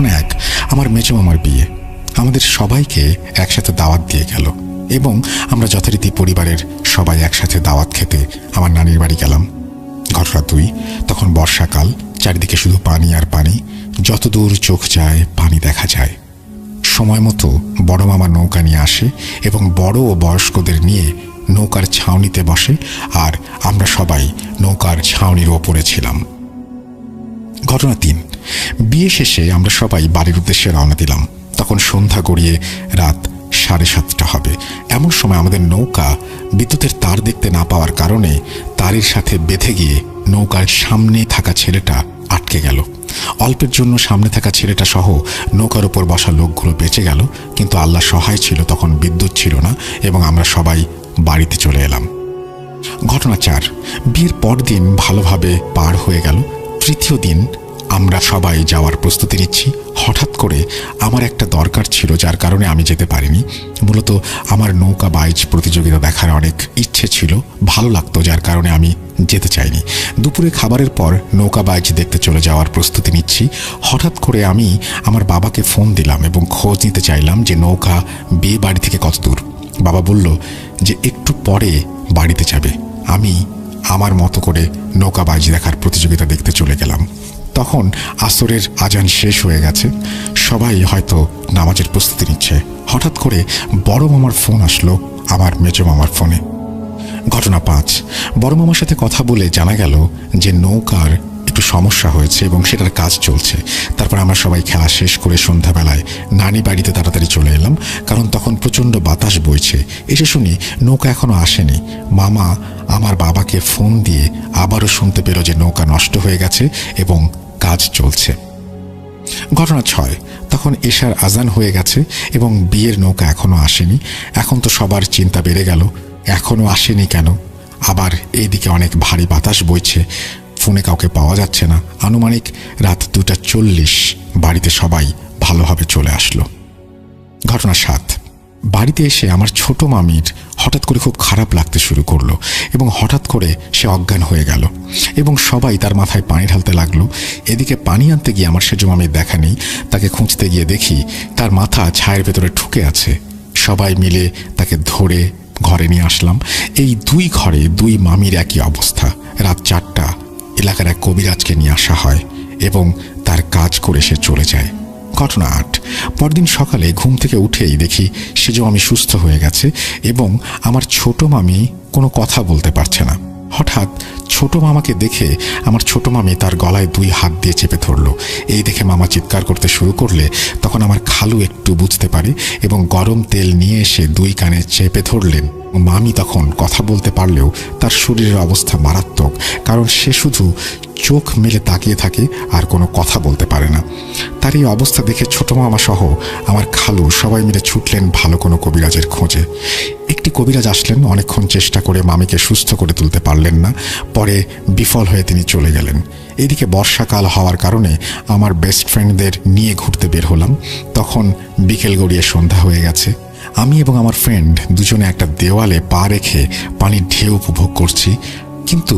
ঘটনা এক, আমার মেজো মামার বিয়ে। আমাদের সবাইকে একসাথে দাওয়াত দিয়ে গেল এবং আমরা যথারীতি পরিবারের সবাই একসাথে দাওয়াত খেতে আমার নানির বাড়ি গেলাম। ঘটনা দুই, তখন বর্ষাকাল, চারিদিকে শুধু পানি আর পানি, যতদূর চোখ যায় পানি দেখা যায়। সময় মতো বড় মামা নৌকা নিয়ে আসে এবং বড় ও বয়স্কদের নিয়ে নৌকার ছাউনিতে বসে, আর আমরা সবাই নৌকার ছাউনির ওপরে ছিলাম। ঘটনা তিন, বিয়ে শেষে আমরা সবাই বাড়ির উদ্দেশ্যে রওনা দিলাম। তখন সন্ধ্যা গড়িয়ে রাত 7:30 হবে। এমন সময় আমাদের নৌকা বিদ্যুতের তার দেখতে না পাওয়ার কারণে তারের সাথে বেঁধে গিয়ে নৌকার সামনে থাকা ছেলেটা আটকে গেল। অল্পের জন্য সামনে থাকা ছেলেটা সহ নৌকার উপর বসা লোকগুলো বেঁচে গেল, কিন্তু আল্লাহ সহায় ছিল, তখন বিদ্যুৎ ছিল না এবং আমরা সবাই বাড়িতে চলে এলাম। ঘটনা চার, বিয়ের পর দিন ভালোভাবে পার হয়ে গেল। তৃতীয় দিন আমরা সবাই যাওয়ার প্রস্তুতি নিচ্ছি। হঠাৎ করে আমার একটা দরকার ছিল, যার কারণে আমি যেতে পারিনি। মূলত আমার নৌকা বাইচ প্রতিযোগিতা দেখার অনেক ইচ্ছে ছিল, ভালো লাগতো, যার কারণে আমি যেতে চাইনি। দুপুরে খাবারের পর নৌকা বাইচ দেখতে চলে যাওয়ার প্রস্তুতি নিচ্ছি। হঠাৎ করে আমি আমার বাবাকে ফোন দিলাম এবং খোঁজ নিতে চাইলাম যে নৌকা বিয়ে বাড়ি থেকে কত দূর। বাবা বলল যে একটু পরে বাড়িতে যাবে। আমি আমার মতো করে নৌকা বাইচ দেখার প্রতিযোগিতা দেখতে চলে গেলাম। তখন আসরের আজান শেষ হয়ে গেছে, সবাই হয়তো নামাজের প্রস্তুতি নিচ্ছে। হঠাৎ করে বড় মামার ফোন আসলো আমার মেজো মামার ফোনে। ঘটনা পাঁচ, বড় মামার সাথে কথা বলে জানা গেল যে নৌকার একটু সমস্যা হয়েছে এবং সেটার কাজ চলছে। তারপর আমরা সবাই খেলা শেষ করে সন্ধ্যাবেলায় নানি বাড়িতে তাড়াতাড়ি চলে এলাম, কারণ তখন প্রচণ্ড বাতাস বইছে। এসে শুনি নৌকা এখনো আসেনি। মামা আমার বাবাকে ফোন দিয়ে আবারও শুনতে পেল যে নৌকা নষ্ট হয়ে গেছে এবং কাজ চলছে। ঘটনা ছয়, তখন এশার আজান হয়ে গেছে এবং বিয়ের নৌকা এখনো আসেনি। এখন তো সবার চিন্তা বেড়ে গেল, এখনো আসেনি কেন? আবার এইদিকে অনেক ভারী বাতাস বইছে, ফোনে কাউকে পাওয়া যাচ্ছে না। আনুমানিক রাত 2:40 বাড়িতে সবাই ভালোভাবে চলে আসলো। ঘটনা সাত, বাড়িতে এসে আমার ছোট মামির হঠাৎ করে খুব খারাপ লাগতে শুরু করলো এবং হঠাৎ করে সে অজ্ঞান হয়ে গেল এবং সবাই তার মাথায় পানি ঢালতে লাগলো। এদিকে পানি আনতে গিয়ে আমার সেজো মামির দেখা নেই। তাকে খুঁজতে গিয়ে দেখি তার মাথা ছায়ের ভেতরে ঠুকে আছে। সবাই মিলে তাকে ধরে ঘরে নিয়ে আসলাম। এই দুই ঘরে দুই মামির একই অবস্থা। রাত 4টা এলাকার এক কবিরাজকে নিয়ে আসা হয় এবং তার কাজ করে সে চলে যায়। ঘটনা 8, পরদিন সকালে ঘুম থেকে উঠেই দেখি সেজো মামি সুস্থ হয়ে গেছে এবং আমার ছোট মামি কোনো কথা বলতে পারছে না। হঠাৎ ছোট মামাকে দেখে আমার ছোট মামি তার গলায় 2 হাত দিয়ে চেপে ধরলো। এই দেখে মামা চিৎকার করতে শুরু করলে তখন আমার খালু একটু বুঝতে পারে এবং গরম তেল নিয়ে এসে 2 কানে চেপে ধরলেন। মামি তখন কথা বলতে পারলেও তার শরীরের অবস্থা মারাত্মক, কারণ সে শুধু চোখ মেলে তাকিয়ে থাকে আর কোনো কথা বলতে পারে না। তার এই অবস্থা দেখে ছোট মামা সহ আমার খালু সবাই মিলে ছুটলেন ভালো কোনো কবিরাজের খোঁজে। একটি কবিরাজ আসলেন, অনেকক্ষণ চেষ্টা করে মামিকে সুস্থ করে তুলতে পারলেন না, পরে বিফল হয়ে তিনি চলে গেলেন। এদিকে বর্ষাকাল হওয়ার কারণে আমার বেস্ট ফ্রেন্ডদের নিয়ে ঘুরতে বের হলাম। তখন বিকেল গড়িয়ে সন্ধ্যা হয়ে গেছে। আমি এবং আমার ফ্রেন্ড দুজনে একটা দেওয়ালে পা রেখে পানির ঢেউ উপভোগ করছি, কিন্তু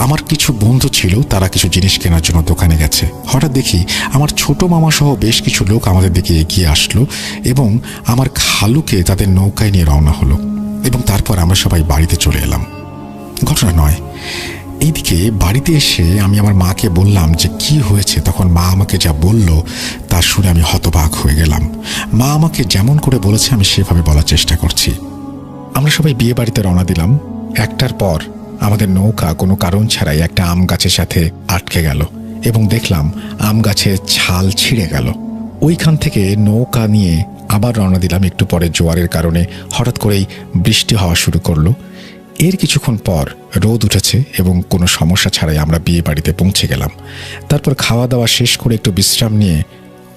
আমার কিছু বন্ধু ছিল, তারা কিছু জিনিস কেনার জন্য দোকানে গেছে। হঠাৎ দেখি আমার ছোট মামা সহ বেশ কিছু লোক আমাদের দিকে এগিয়ে আসলো এবং আমার খালুকে তাদের নৌকায় নিয়ে রওনা হলো এবং তারপর আমরা সবাই বাড়িতে চলে এলাম। ঘটনা 9, এইদিকে বাড়িতে এসে আমি আমার মাকে বললাম যে কি হয়েছে। তখন মা আমাকে যা বলল তা শুনে আমি হতবাক হয়ে গেলাম। মা আমাকে যেমন করে বলেছে আমি সেভাবে বলার চেষ্টা করছি। আমরা সবাই বিয়ে বাড়িতে রওনা দিলাম। 1টার পর আমাদের নৌকা কোনো কারণ ছাড়াই একটা আম গাছের সাথে আটকে গেল এবং দেখলাম আম গাছের ছাল ছিঁড়ে গেল। ওইখান থেকে নৌকা নিয়ে আবার রওনা দিলাম। একটু পরে জোয়ারের কারণে হঠাৎ করেই বৃষ্টি হওয়া শুরু করলো। এর কিছুক্ষণ পর রোদ উঠেছে এবং কোনো সমস্যা ছাড়াই আমরা বিয়ে বাড়িতে পৌঁছে গেলাম। তারপর খাওয়া দাওয়া শেষ করে একটু বিশ্রাম নিয়ে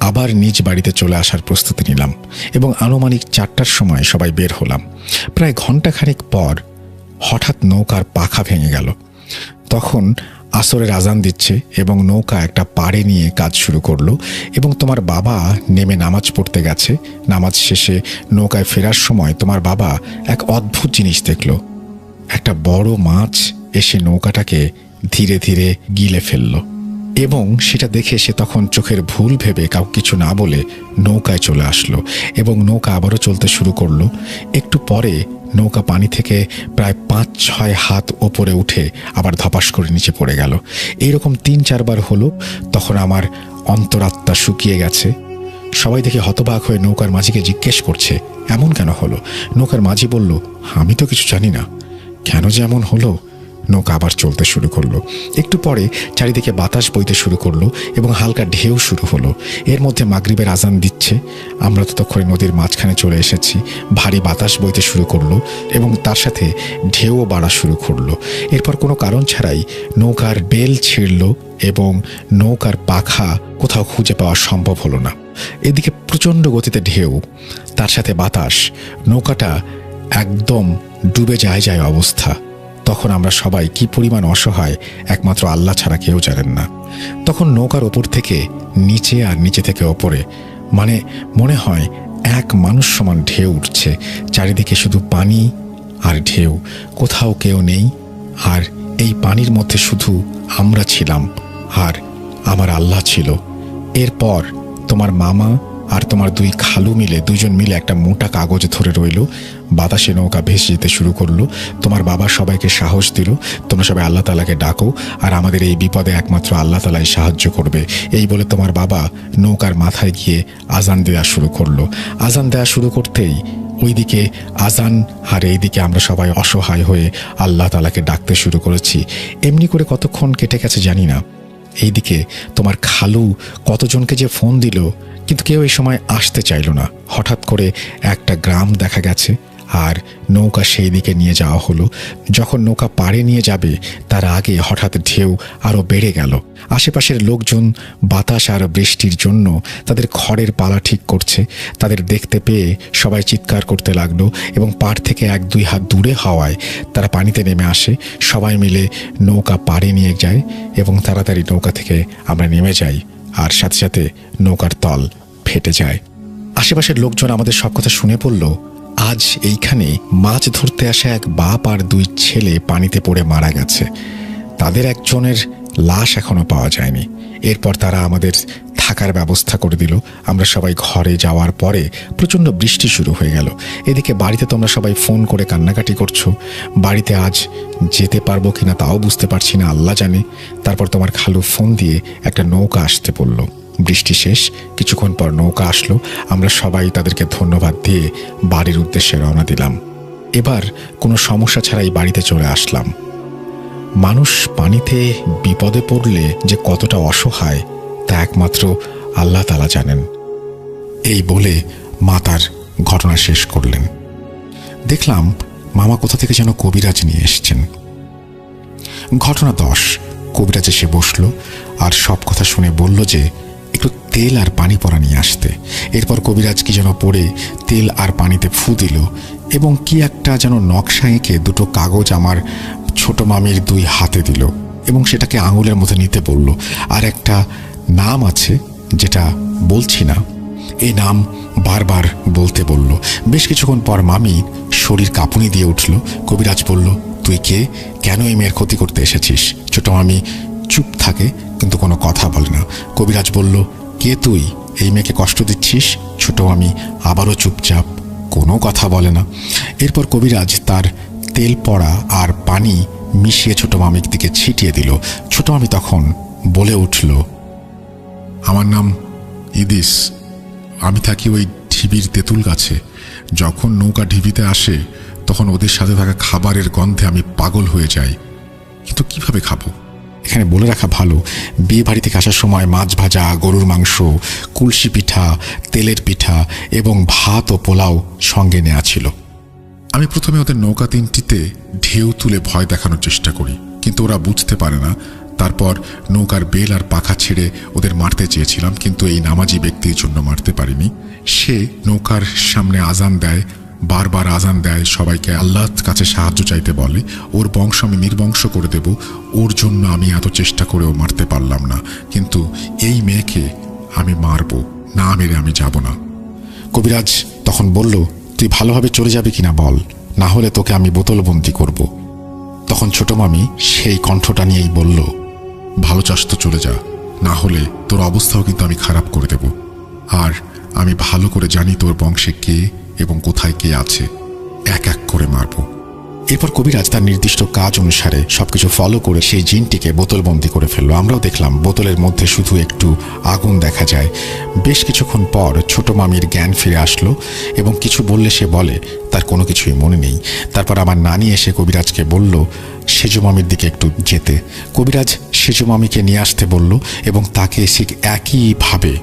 আবার নিজ বাড়িতে চলে আসার প্রস্তুতি নিলাম এবং আনুমানিক 4টার সময় সবাই বের হলাম। প্রায় ঘণ্টাখানেক পর হঠাৎ নৌকার পাখা ভেঙে গেল। তখন আসরের আজান দিচ্ছে এবং নৌকা একটা পাড়ে নিয়ে কাজ শুরু করলো এবং তোমার বাবা নেমে নামাজ পড়তে গেছে। নামাজ শেষে নৌকায় ফেরার সময় তোমার বাবা এক অদ্ভুত জিনিস দেখলো। একটা বড় মাছ এসে নৌকাটাকে ধীরে ধীরে গিলে ফেলল। এবং সেটা দেখে সে তখন চোখের ভুল ভেবে কাউকে কিছু না বলে নৌকায় চলে আসলো এবং নৌকা আবারও চলতে শুরু করলো। একটু পরে নৌকা পানি থেকে প্রায় 5-6 হাত ওপরে উঠে আবার ধপাস করে নিচে পড়ে গেল। এইরকম 3-4 বার হলো। তখন আমার অন্তরাত্মা শুকিয়ে গেছে। সবাই দেখে হতবাক হয়ে নৌকার মাঝিকে জিজ্ঞেস করছে, এমন কেন হলো? নৌকার মাঝি বলল, আমি তো কিছু জানি না, কেন যে এমন হলো। নৌকা আবার চলতে শুরু করলো। একটু পরে চারিদিকে বাতাস বইতে শুরু করলো এবং হালকা ঢেউ শুরু হলো। এর মধ্যে মাগরিবের আজান দিচ্ছে। আমরা ততক্ষণে নদীর মাঝখানে চলে এসেছি। ভারী বাতাস বইতে শুরু করলো এবং তার সাথে ঢেউও বাড়া শুরু করলো। এরপর কোনো কারণ ছাড়াই নৌকার বেল ছিঁড়ল এবং নৌকার পাখা কোথাও খুঁজে পাওয়া সম্ভব হলো না। এদিকে প্রচণ্ড গতিতে ঢেউ, তার সাথে বাতাস, নৌকাটা একদম ডুবে যায় অবস্থা। তখন আমরা সবাই কি পরিমাণ অসহায় একমাত্র আল্লাহ ছাড়া কেউ জানেন না। তখন নৌকার ওপর থেকে নিচে আর নিচে থেকে ওপরে মানে মনে হয় এক মানুষ সমান ঢেউ উঠছে। চারিদিকে শুধু পানি আর ঢেউ, কোথাও কেউ নেই। আর এই পানির মধ্যে শুধু আমরা ছিলাম আর আমার আল্লাহ ছিল। এরপর তোমার মামা আর তোমার 2 খালু মিলে 2জন মিলে একটা মোটা কাগজ ধরে রইল। বাতাসে নৌকা ভেসে যেতে শুরু করলো। তোমার বাবা সবাইকে সাহস দিল, তোমরা সবাই আল্লাহ তাআলাকে ডাকো, আর আমাদের এই বিপদে একমাত্র আল্লাহ তাআলাই সাহায্য করবে। এই বলে তোমার বাবা নৌকার মাথায় গিয়ে আজান দেওয়া শুরু করলো। আজান দেওয়া শুরু করতেই ওইদিকে আজান আর এইদিকে আমরা সবাই অসহায় হয়ে আল্লাহ তাআলাকে ডাকতে শুরু করেছি। এমনি করে কতক্ষণ কেটে গেছে জানি না। এইদিকে তোমার খালু কতজনকে যে ফোন দিল, কিন্তু কেউ এই সময় আসতে চাইল না। হঠাৎ করে একটা গ্রাম দেখা গেছে আর নৌকা সেই দিকে নিয়ে যাওয়া হলো। যখন নৌকা পাড়ে নিয়ে যাবে তার আগে হঠাৎ ঢেউ আরও বেড়ে গেল। আশেপাশের লোকজন বাতাস আর বৃষ্টির জন্য তাদের খড়ের পালা ঠিক করছে। তাদের দেখতে পেয়ে সবাই চিৎকার করতে লাগলো এবং পাড় থেকে 1-2 হাত দূরে হওয়ায় তারা পানিতে নেমে আসে। সবাই মিলে নৌকা পাড়ে নিয়ে যায় এবং তাড়াতাড়ি নৌকা থেকে আমরা নেমে যাই, আর সাথে সাথে নৌকার তল ফেটে যায়। আশেপাশের লোকজন আমাদের সব কথা শুনে পড়ল। আজ এইখানে মাছ ধরতে আসা এক বাপ আর 2 ছেলে পানিতে পড়ে মারা গেছে। তাদের একজনের লাশ এখনো পাওয়া যায়নি। এরপর তারা আমাদের থাকার ব্যবস্থা করে দিল। আমরা সবাই ঘরে যাওয়ার পরে প্রচণ্ড বৃষ্টি শুরু হয়ে গেল। এদিকে বাড়িতে তোমরা সবাই ফোন করে কান্নাকাটি করছো। বাড়িতে আজ যেতে পারবো কিনা তাও বুঝতে পারছি না, আল্লাহ জানে। তারপর তোমার খালু ফোন দিয়ে একটা নৌকা আসতে বলল। বৃষ্টি শেষ, কিছুক্ষণ পর নৌকা আসলো। আমরা সবাই তাদেরকে ধন্যবাদ দিয়ে বাড়ির উদ্দেশ্যে রওনা দিলাম। এবার কোনো সমস্যা ছাড়াই বাড়িতে চলে আসলাম। মানুষ পানিতে বিপদে পড়লে যে কতটা অসহায় তা একমাত্র আল্লাহ তাআলা জানেন। এই বলে মা তার ঘটনা শেষ করলেন। দেখলাম মামা কোথা থেকে যেন কবিরাজ নিয়ে এসছেন। ঘটনা 10। কবিরাজ এসে বসলো আর সব কথা শুনে বলল যে একটু তেল আর পানি পরা নিয়ে আসতে। এরপর কবিরাজ কি যেন পড়ে তেল আর পানিতে ফু দিল এবং কি একটা যেন নকশা এঁকে 2টো কাগজ আমার ছোট মামির 2 হাতে দিল এবং সেটাকে আঙুলের মধ্যে নিতে বলল। আর একটা নাম আছে যেটা বলছি না, এই নাম বারবার বলতে বলল। বেশ কিছুক্ষণ পর মামি শরীর কাঁপুনি দিয়ে উঠল। কবিরাজ বলল, তুই কে, কেন এই মেয়ের ক্ষতি করতে এসেছিস? ছোট মামি চুপ থাকে কিন্তু কোনো কথা বলে না। কবিরাজ বলল, কে তুই, এই মেয়েকে কষ্ট দিচ্ছিস? ছোট মামি আবারও চুপচাপ, কোনো কথা বলে না। এরপর কবিরাজ তার তেল পড়া আর পানি মিশিয়ে ছোট মামির দিকে ছিটিয়ে দিল। ছোট মামি তখন বলে উঠল, আমার নাম ইদিস, আমি থাকি ওই ঢিবির তেঁতুল গাছে। যখন নৌকা ঢিবিতে আসে তখন ওদের সাথে থাকা খাবারের গন্ধে আমি পাগল হয়ে যাই, কিন্তু কিভাবে খাবো? এখানে বলে রাখা ভালো, বিয়ে বাড়ি থেকে আসার সময় মাছ ভাজা, গরুর মাংস, কুলসি পিঠা, তেলের পিঠা এবং ভাত ও পোলাও সঙ্গে নেওয়া ছিল। আমি প্রথমে ওদের নৌকা 3টিতে ঢেউ তুলে ভয় দেখানোর চেষ্টা করি, কিন্তু ওরা বুঝতে পারে না। তারপর নৌকার বেল আর পাখা ছেড়ে ওদের মারতে চেয়েছিলাম, কিন্তু এই নামাজি ব্যক্তির জন্য মারতে পারিনি। সে নৌকার সামনে আজান দেয়, বারবার আজান দেয়, সবাইকে আল্লাহর কাছে সাহায্য চাইতে বলে। ওর বংশ আমি নির্বংশ করে দেব, ওর জন্য আমি এত চেষ্টা করেও মারতে পারলাম না, কিন্তু এই মেয়েকে আমি মারব, না মেরে আমি যাব না। কবিরাজ তখন বলল, তুই ভালোভাবে চলে যাবি কিনা বল, না হলে তোকে আমি বোতলবন্দি করব। তখন ছোট মামি সেই কণ্ঠটা নিয়েই বলল, ভালো চাস তো চলে যা, না হলে তোর অবস্থাও কিন্তু আমি খারাপ করে দেব। আর আমি ভালো করে জানি তোর বংশে কে এবং কোথায় কে আছে, এক এক করে মারব। এরপর কবিরাজ তার নির্দিষ্ট কাজ অনুসারে সবকিছু ফলো করে সেই জিনটিকে বোতলবন্দি করে ফেললো। আমরাও দেখলাম বোতলের মধ্যে শুধু একটু আগুন দেখা যায়। বেশ কিছুক্ষণ পর ছোট মামির জ্ঞান ফিরে আসলো এবং কিছু বললে সে বলে তার কোনো কিছুই মনে নেই। তারপর আমার নানি এসে কবিরাজকে বলল সেজো মামির দিকে একটু যেতে। কবিরাজ সেজো মামিকে নিয়ে আসতে বলল এবং তাকে ঠিক একইভাবে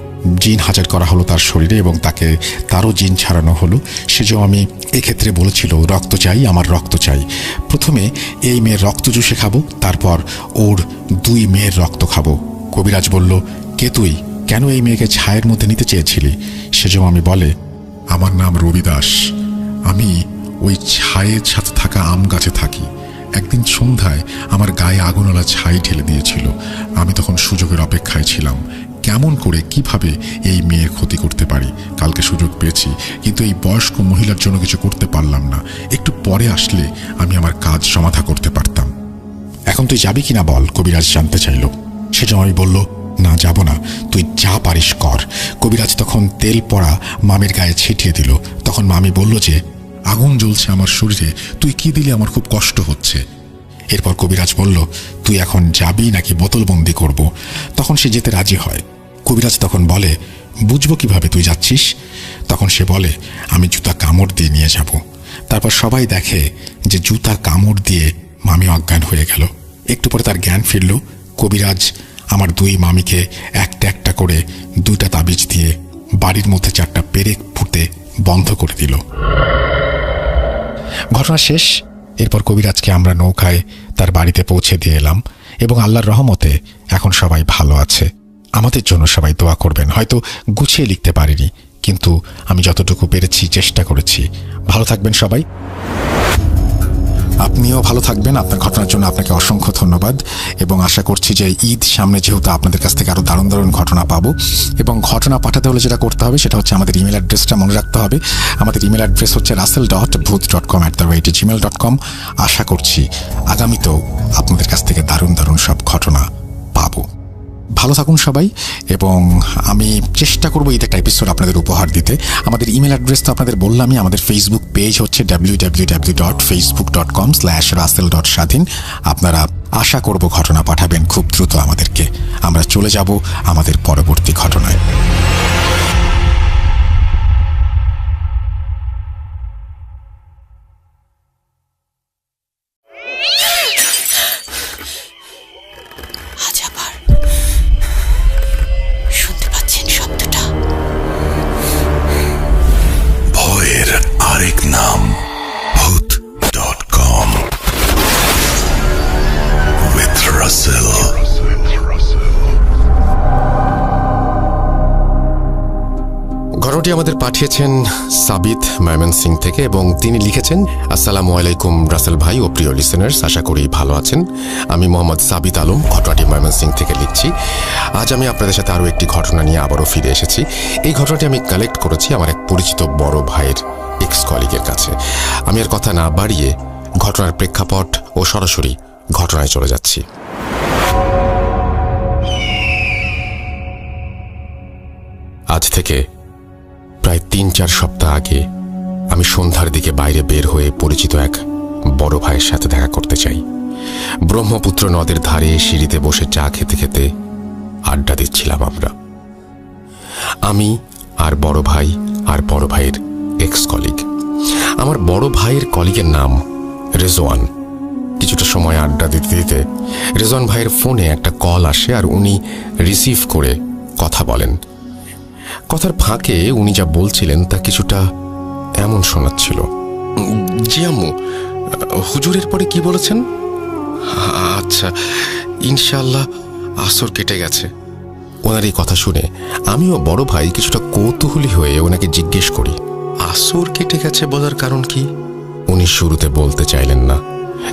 জিন হাজার করা হলো তার শরীরে এবং তারও জিন ছাড়ানো হলো। সেজো মামি এক্ষেত্রে বলেছিল রক্ত চাই, আমার রক্ত চাই। প্রথমে এই মেয়ের রক্ত চুষে খাবো, তারপর ওর 2 মেয়ের রক্ত খাবো। কবিরাজ বলল কে তুই, কেন এই মেয়েকে ছায়ের মধ্যে নিতে চেয়েছিলি? সেজো মামি বলে আমার নাম রবিদাস, আমি ওই ছায়ের সাথে থাকা আম গাছে থাকি। একদিন সন্ধ্যায় আমার গায়ে আগুনওয়ালা ছাই ঢেলে দিয়েছিল। আমি তখন সুযোগের অপেক্ষায় ছিলাম, কেমন করে কিভাবে এই মেয়ের ক্ষতি করতে পারি। কালকে সুযোগ পেয়েছি, কিন্তু এই বয়স্ক মহিলার জন্য কিছু করতে পারলাম না। একটু পরে আসলে আমি আমার কাজ সমাধা করতে পারতাম। এখন তুই যাবি কিনা বল, কবিরাজ জানতে চাইল। সেজন্য আমি বলল না, যাব না, তুই যা পারিস কর। কবিরাজ তখন তেল পড়া মামির গায়ে ছিটিয়ে দিল। তখন মামি বলল যে আগুন জ্বলছে আমার শরীরে, তুই কি দিলে আমার খুব কষ্ট হচ্ছে। এরপর কবিরাজ বলল তুই এখন যাবি নাকি বোতলবন্দি করব। তখন সে যেতে রাজি হয়। কবিরাজ তখন বলে বুঝবো কিভাবে তুই যাচ্ছিস? তখন সে বলে আমি জুতা কামড় দিয়ে নিয়ে যাব। তারপর সবাই দেখে যে জুতা কামড় দিয়ে মামি অজ্ঞান হয়ে গেল। একটু পরে তার জ্ঞান ফিরল। কবিরাজ আমার 2 মামিকে একটা একটা করে 2টা তাবিজ দিয়ে বাড়ির মধ্যে 4টা পেরেক ফুটে বন্ধ করে দিল। ঘটনা শেষ। এরপর কবিরাজকে আমরা নৌকায় তার বাড়িতে পৌঁছে দিয়ে এলাম এবং আল্লাহর রহমতে এখন সবাই ভালো আছে। আমাদের জন্য সবাই দোয়া করবেন। হয়তো গুছিয়ে লিখতে পারিনি, কিন্তু আমি যতটুকু পেরেছি চেষ্টা করেছি। ভালো থাকবেন সবাই, আপনিও ভালো থাকবেন। আপনার ঘটনার জন্য আপনাকে অসংখ্য ধন্যবাদ এবং আশা করছি যে ঈদ সামনে যেহেতু আপনাদের কাছ থেকে আরও দারুণ দারুণ ঘটনা পাবো। এবং ঘটনা পাঠাতে হলে যেটা করতে হবে সেটা হচ্ছে আমাদের ইমেল অ্যাড্রেসটা মনে রাখতে হবে। আমাদের ইমেল অ্যাড্রেস হচ্ছে russell.booth.com@gmail.com। আশা করছি আগামীতেও আপনাদের কাছ থেকে দারুণ দারুণ সব ঘটনা পাবো। ভালো থাকুন সবাই এবং আমি চেষ্টা করবো ঈদ একটা এপিসোড আপনাদের উপহার দিতে। আমাদের ইমেল অ্যাড্রেস তো আপনাদের বললামই। আমাদের ফেসবুক পেজ হচ্ছে www.facebook.com/russell.স্বাধীন। আপনারা আশা করব ঘটনা পাঠাবেন খুব দ্রুত আমাদেরকে। আমরা চলে যাব আমাদের পরবর্তী ঘটনায়। আরেক নাম booth.com with Russell। ঘটনাটি আমাদের পাঠিয়েছেন সাবিত ময়মনসিং থেকে এবং তিনি লিখেছেন আসসালামু আলাইকুম রাসেল ভাই ও প্রিয় লিসেনার্স, আশা করি ভালো আছেন। আমি মোহাম্মদ সাবিত আলম ঘটনাটি ময়মনসিং থেকে লিখছি। আজ আমি আপনাদের সাথে আরও একটি ঘটনা নিয়ে আবারও ফিরে এসেছি। এই ঘটনাটি আমি কালেক্ট করেছি আমার এক পরিচিত বড় ভাইয়ের এক্স কলিগের কাছে। আমি আর কথা না বাড়িয়ে ঘটনার প্রেক্ষাপট ও সরাসরি ঘটনায় চলে যাচ্ছি। আজ থেকে প্রায় 3-4 সপ্তাহ আগে আমি সন্ধ্যার দিকে বাইরে বের হয়ে পরিচিত এক বড় ভাইয়ের সাথে দেখা করতে চাই। ব্রহ্মপুত্র নদের ধারে সিঁড়িতে বসে চা খেতে খেতে আড্ডা দিচ্ছিলাম আমরা, আমি আর বড় ভাই আর বড় ভাইয়ের এক্স কলিগ। আমার বড় ভাইয়ের কলিগের নাম রেজওয়ান। কিছুটা সময় আড্ডা দিতে দিতে রেজওয়ান ভাইয়ের ফোনে একটা কল আসে আর উনি রিসিভ করে কথা বলেন। কথার ফাঁকে উনি যা বলছিলেন তা কিছুটা এমন শোনাচ্ছিল, জি আম্মু, হুজুরের পরে কি বলেছেন? আচ্ছা, ইনশাআল্লাহ আসর কেটে গেছে। ওনার এই কথা শুনে আমিও বড় ভাই কিছুটা কৌতূহলী হয়ে ওনাকে জিজ্ঞেস করি, আসর কেটে গেছে বলার কারণ কি? উনি শুরুতে বলতে চাইলেন না,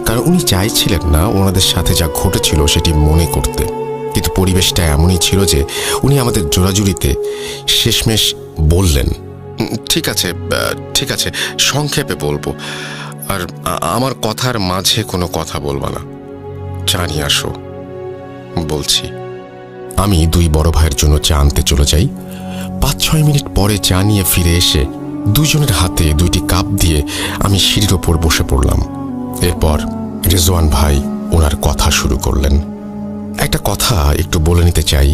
কারণ উনি চাইছিলেন না ওনাদের সাথে যা ঘটেছিল সেটি মনে করতে। কিন্তু পরিবেশটা এমনই ছিল যে উনি আমাদের জোরাজুরিতে শেষমেশ বললেন, ঠিক আছে ঠিক আছে, সংক্ষেপে বলবো, আর আমার কথার মাঝে কোনো কথা বলবা না, চা নিয়ে আসো, বলছি। আমি দুই বড় ভাইয়ের জন্য চা আনতে চলে যাই। 5-6 মিনিট পরে চা নিয়ে ফিরে এসে দুজনের হাতে 2টি কাপ দিয়ে আমি সিঁড়ির ওপর বসে পড়লাম। এরপর রেজওয়ান ভাই ওনার কথা শুরু করলেন। একটা কথা একটু বলে নিতে চাই,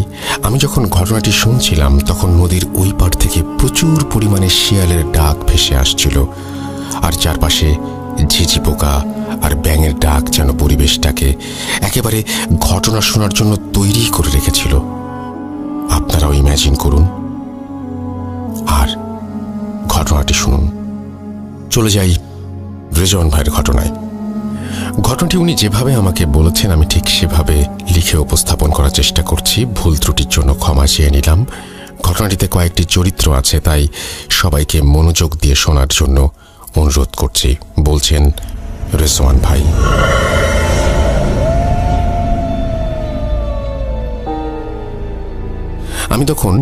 আমি যখন ঘটনাটি শুনছিলাম তখন নদীর ওই পাড় থেকে প্রচুর পরিমাণে শিয়ালের ডাক ভেসে আসছিল, আর চারপাশে ঝিঝি পোকা আর ব্যাঙের ডাক যেন পরিবেশটাকে একেবারে ঘটনা শোনার জন্য তৈরি করে রেখেছিল। আপনারাও ইম্যাজিন করুন আর ঘটনাটি শুনুন। চলে যাই রেজওয়ান ভাইয়ের ঘটনায়। ঘটনাটি উনি যেভাবে আমাকে বলেছেন আমি ঠিক সেভাবে লিখে উপস্থাপন করার চেষ্টা করছি। ভুল ত্রুটির জন্য ক্ষমা চেয়ে নিলাম। ঘটনাটিতে কয়েকটি চরিত্র আছে, তাই সবাইকে মনোযোগ দিয়ে শোনার জন্য অনুরোধ করছি। বলছেন রেজওয়ান ভাই। আমি তখন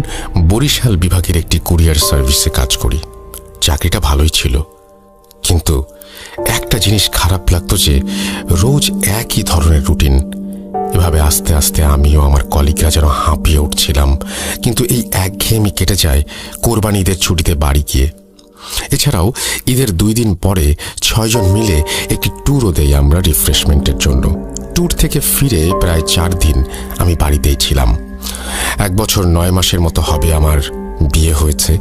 বরিশাল বিভাগের একটি কুরিয়ার সার্ভিসে কাজ করি। চাকরিটা ভালোই ছিল, কিন্তু একটা জিনিস খারাপ লাগতো যে রোজ একই ধরনের রুটিন। এভাবে আস্তে আস্তে আমিও আমার কলিগরা যেন হাঁপিয়ে উঠছিলাম। কিন্তু এই একঘেয়েমি কেটে যায় কোরবানি ঈদের ছুটিতে বাড়ি গিয়ে। এছাড়াও ঈদের 2 দিন পরে 6 জন মিলে একটি ট্যুরও দেই আমরা রিফ্রেশমেন্টের জন্য। ট্যুর থেকে ফিরে প্রায় 4 দিন আমি বাড়িতেই ছিলাম। 1 বছর 9 মাসের মতো হবে আমার বিয়ে হয়েছে,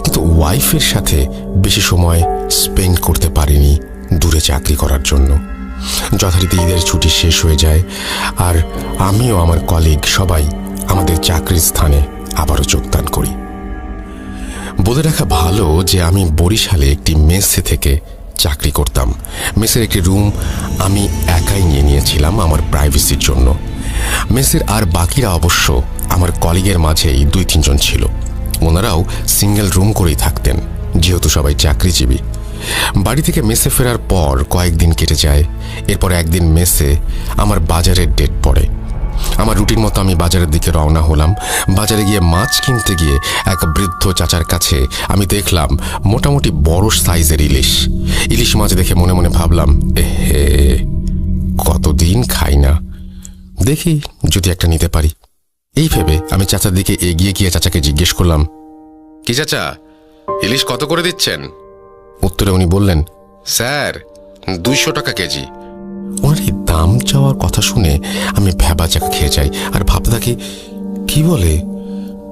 কিন্তু ওয়াইফের সাথে বেশি সময় স্পেন্ড করতে পারিনি দূরে চাকরি করার জন্য। যথারীতি ঈদের ছুটি শেষ হয়ে যায় আর আমিও আমার কলিগ সবাই আমাদের চাকরির স্থানে আবারও যোগদান করি। বলে রাখা ভালো যে আমি বরিশালে একটি মেসে থেকে চাকরি করতাম। মেসের একটি রুম আমি একাই নিয়েছিলাম আমার প্রাইভেসির জন্য। মেসের আর বাকিরা অবশ্য আমার কলিগের মাঝেই 2-3 জন ছিল। ওনারাও সিঙ্গেল রুম করেই থাকতেন, যেহেতু সবাই চাকরিজীবী। বাড়ি থেকে মেসে ফেরার পর কয়েকদিন কেটে যায়। এরপর একদিন মেসে আমার বাজারের ডেট পড়ে। আমার রুটিন মতো আমি বাজারের দিকে রওনা হলাম। বাজারে গিয়ে মাছ কিনতে গিয়ে এক বৃদ্ধ চাচার কাছে আমি দেখলাম মোটামুটি বড় সাইজের ইলিশ মাছ দেখে মনে মনে ভাবলাম, এহে, কতদিন খাই না, দেখি যদি একটা নিতে পারি। এই ভেবে আমি চাচার দিকে এগিয়ে গিয়ে চাচাকে জিজ্ঞেস করলাম, কি চাচা, ইলিশ কত করে দিচ্ছেন? উত্তরে উনি বললেন, স্যার 200 টাকা কেজি। ওনার এই দাম চাওয়ার কথা শুনে আমি ভ্যাবাচাকা খেয়ে যাই আর ভাবতে থাকি, কি বলে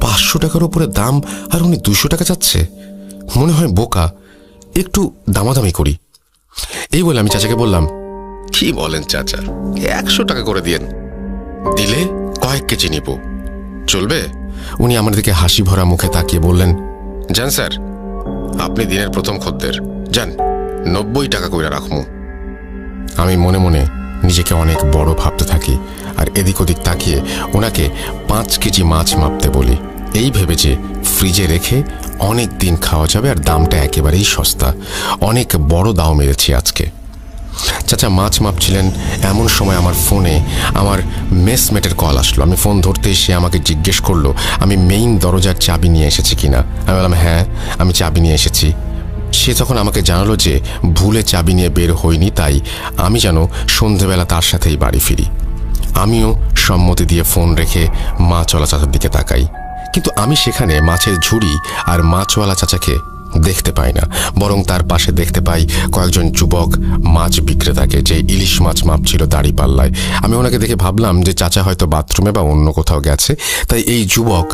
500 টাকার উপরে দাম আর উনি 200 টাকা চাচ্ছে? মনে হয় বোকা, একটু দামাদামি করি। এই বলে আমি চাচাকে বললাম, কি বলেন চাচা, 100 টাকা করে দিয়েন, দিলে কয়েক কেজি নিব, চলবে? উনি আমার দিকে হাসি ভরা মুখে তাকিয়ে বললেন, যান স্যার, আপনি দিনের প্রথম খদ্দের, যান 90 টাকা কইরা রাখমু। আমি মনে মনে নিজেকে অনেক বড় ভাবতে থাকি আর এদিক ওদিক তাকিয়ে ওনাকে 5 কেজি মাছ মাপতে বলি, এই ভেবে যে ফ্রিজে রেখে অনেক দিন খাওয়া যাবে আর দামটা একেবারেই সস্তা। অনেক বড় দাও মেরেছি আজকে। চাচা মাছ মাপছিলেন, এমন সময় আমার ফোনে আমার মেসমেটের কল আসলো। আমি ফোন ধরতেই সে আমাকে জিজ্ঞেস করলো আমি মেইন দরজার চাবি নিয়ে এসেছি কিনা। আমি বললাম, হ্যাঁ, আমি চাবি নিয়ে এসেছি। সে তখন আমাকে জানালো যে ভুলে চাবি নিয়ে বের হইনি, তাই আমি যেন সন্ধেবেলা তার সাথেই বাড়ি ফিরি। আমিও সম্মতি দিয়ে ফোন রেখে মাছওয়ালা চাচার দিকে তাকাই, কিন্তু আমি সেখানে মাছের ঝুড়ি আর মাছওয়ালা চাচাকে দেখতে পাই না, বরং তার পাশে দেখতে পাই কয়েকজন যুবক মাছ বিক্রেতাকে, যে ইলিশ মাছ মাপছিল দাড়ি পাল্লায়। আমি ওনাকে দেখে ভাবলাম যে চাচা হয়তো বাথরুমে বা অন্য কোথাও গেছে, তাই এই যুবক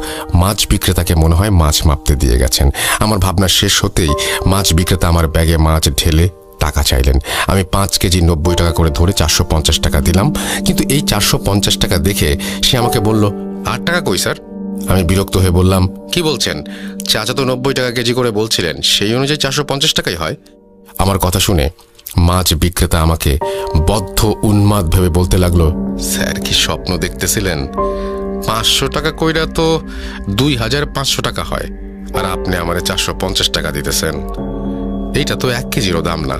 মাছ বিক্রেতাকে মনে হয় মাছ মাপতে দিয়ে গেছেন। আমার ভাবনা শেষ হতেই মাছ বিক্রেতা আমার ব্যাগে মাছ ঢেলে টাকা চাইলেন। আমি 5 কেজি 90 টাকা করে ধরে 450 টাকা দিলাম, কিন্তু এই 450 টাকা দেখে সে আমাকে বলল, 8 টাকা কই স্যার? আমি বিরক্ত হয়ে বললাম, কি বলছেন, চাচা তো 90 টাকা কেজি করে বলছিলেন, সেই অনুযায়ী 450 টাকাই হয়। আমার কথা শুনে মাছ বিক্রেতা আমাকে বদ্ধ উন্মাদ ভেবে বলতে লাগলো, স্যার কি স্বপ্ন দেখতেছিলেন? 500 টাকা কইরা তো 2500 টাকা হয়, আর আপনি আমারে 450 টাকা দিতেছেন, এইটা তো 1 কেজিরও দাম না।